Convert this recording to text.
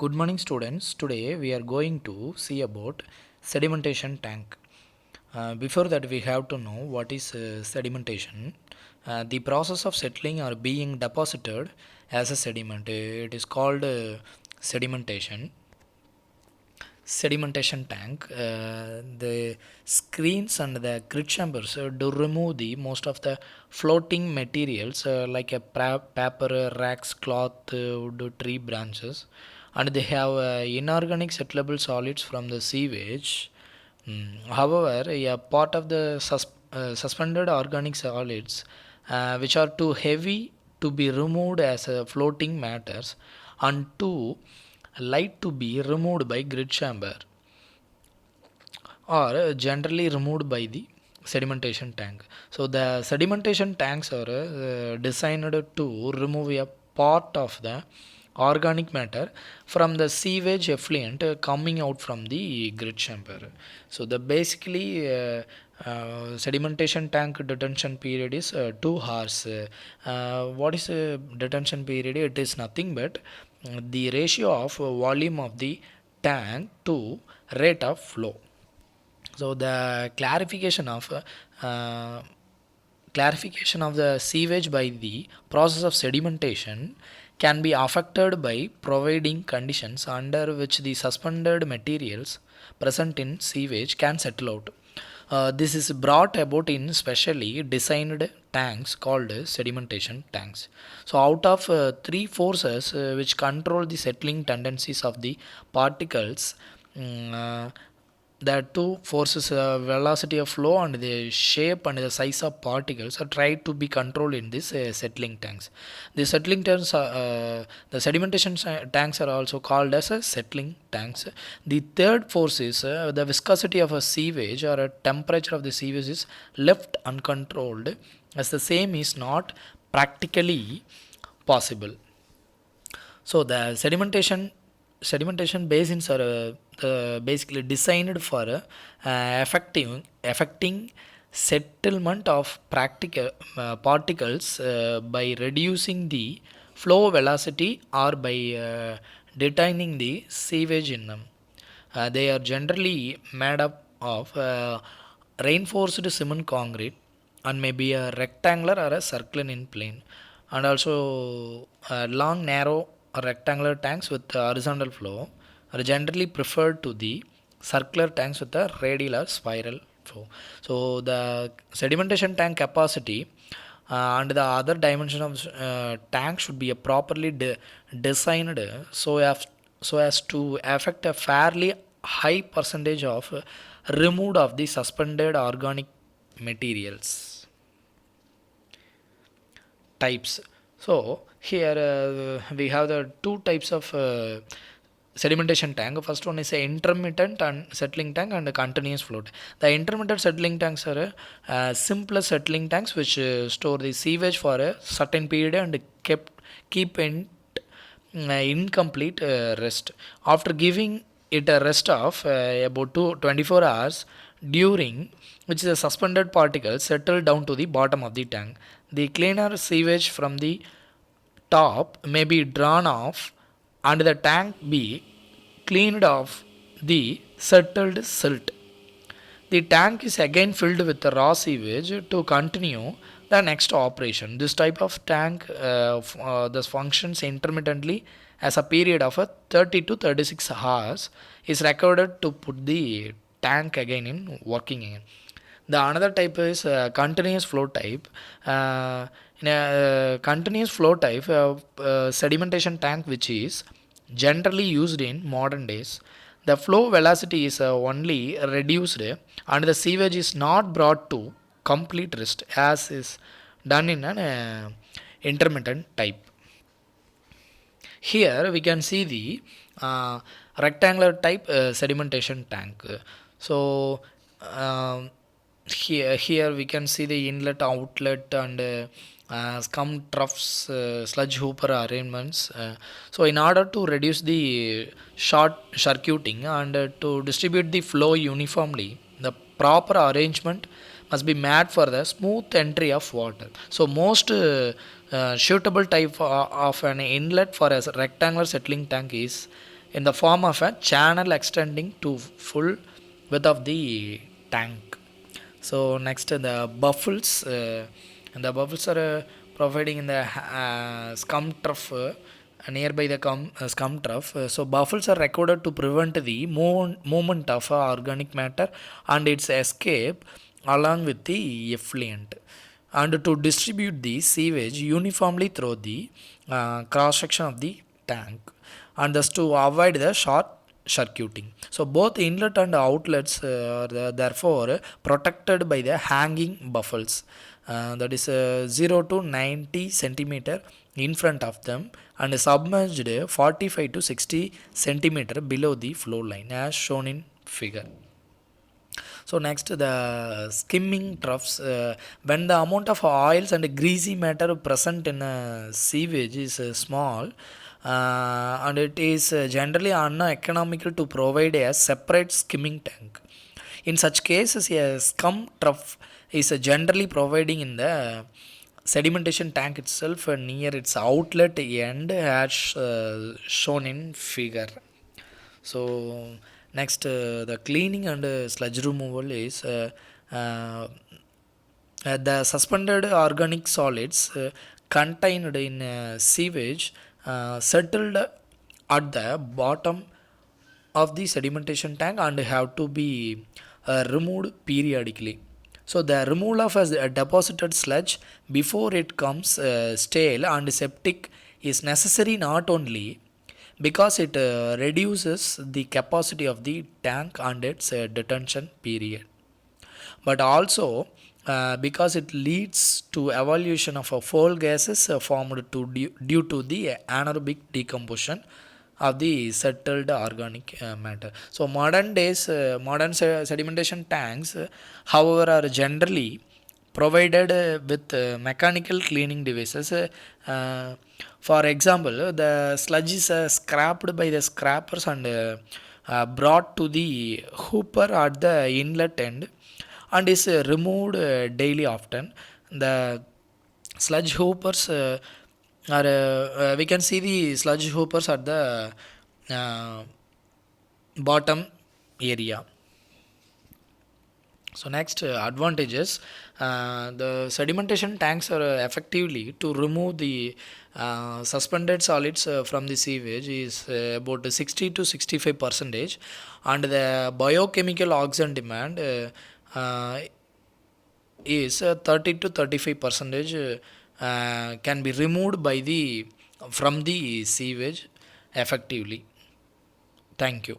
Good morning students. Today we are going to see about sedimentation tank. Before that we have to know what is sedimentation. The process of settling or being deposited as a sediment. It is called sedimentation. Sedimentation tank. The screens and the grid chambers do remove the most of the floating materials like a paper, racks, cloth, wood, tree branches, and they have inorganic settleable solids from the sewage. However, a part of the suspended organic solids, which are too heavy to be removed as floating matters, and too light to be removed by grid chamber, are generally removed by the sedimentation tank. So the sedimentation tanks are designed to remove a part of the organic matter from the sewage effluent coming out from the grid chamber. So the basically sedimentation tank detention period is 2 hours. What is detention period? It is nothing but the ratio of volume of the tank to rate of flow. So the clarification of the sewage by the process of sedimentation can be affected by providing conditions under which the suspended materials present in sewage can settle out. This is brought about in specially designed tanks called sedimentation tanks. So, out of three forces which control the settling tendencies of the particles, mm, uh, the two forces, velocity of flow and the shape and the size of particles, are tried to be controlled in these settling tanks. The settling tanks, the sedimentation tanks are also called as settling tanks. The third force is the viscosity of a sewage or a temperature of the sewage is left uncontrolled, as the same is not practically possible. So the sedimentation basins are basically designed for affecting settlement of practical particles by reducing the flow velocity or by detaining the sewage in them. They are generally made up of reinforced cement concrete and maybe a rectangular or a circular in plane, and also long narrow rectangular tanks with horizontal flow are generally preferred to the circular tanks with a radial or spiral flow. So the sedimentation tank capacity and the other dimension of tank should be properly designed so as to affect a fairly high percentage of removed of the suspended organic materials. Types. So here we have the two types of sedimentation tank. First one is a intermittent and settling tank and a continuous float. The intermittent settling tanks are simpler settling tanks which store the sewage for a certain period and keep in incomplete rest. After giving it a rest of about 24 hours, during which the suspended particles settle down to the bottom of the tank, the cleaner sewage from the top may be drawn off and the tank be cleaned of the settled silt. The tank is again filled with the raw sewage to continue the next operation. This type of tank thus functions intermittently as a period of 30 to 36 hours is recorded to put the tank again in working again. The another type is continuous flow type. In a continuous flow type, sedimentation tank which is generally used in modern days, the flow velocity is only reduced and the sewage is not brought to complete rest as is done in an intermittent type. Here we can see the rectangular type sedimentation tank. So here we can see the inlet, outlet, and scum troughs, sludge hooper arrangements. So in order to reduce the short circuiting and to distribute the flow uniformly, the proper arrangement must be made for the smooth entry of water. So most suitable type of an inlet for a rectangular settling tank is in the form of a channel extending to full width of the tank. So next the buffles, and the buffles are providing in the scum trough nearby the scum trough. So buffles are recorded to prevent the movement of organic matter and its escape along with the effluent, and to distribute the sewage uniformly through the cross section of the tank, and thus to avoid the short circuiting. So both inlet and outlets are therefore protected by the hanging buffles, that is 0 to 90 centimeter in front of them and submerged 45 to 60 centimeter below the flow line as shown in figure. So next the skimming troughs, when the amount of oils and greasy matter present in a sewage is small, and it is generally uneconomical to provide a separate skimming tank. In such cases, a scum trough is generally providing in the sedimentation tank itself near its outlet end as shown in figure. So next, the cleaning and sludge removal is the suspended organic solids contained in sewage settled at the bottom of the sedimentation tank and have to be removed periodically. So the removal of a deposited sludge before it comes stale and septic is necessary not only because it reduces the capacity of the tank and its detention period, but also because it leads to evaluation of foul gases formed due to the anaerobic decomposition of the settled organic matter. So modern sedimentation tanks, however, are generally provided with mechanical cleaning devices. For example, the sludge is scrapped by the scrappers and brought to the hooper at the inlet end and is removed daily often. The sludge hoopers are we can see the sludge hoopers at the uh, bottom area. So next, advantages. The sedimentation tanks are effectively to remove the suspended solids from the sewage is about 60 to 65 percentage, and the biochemical oxygen demand is 30 to 35 percentage can be removed by the from the sewage effectively. Thank you.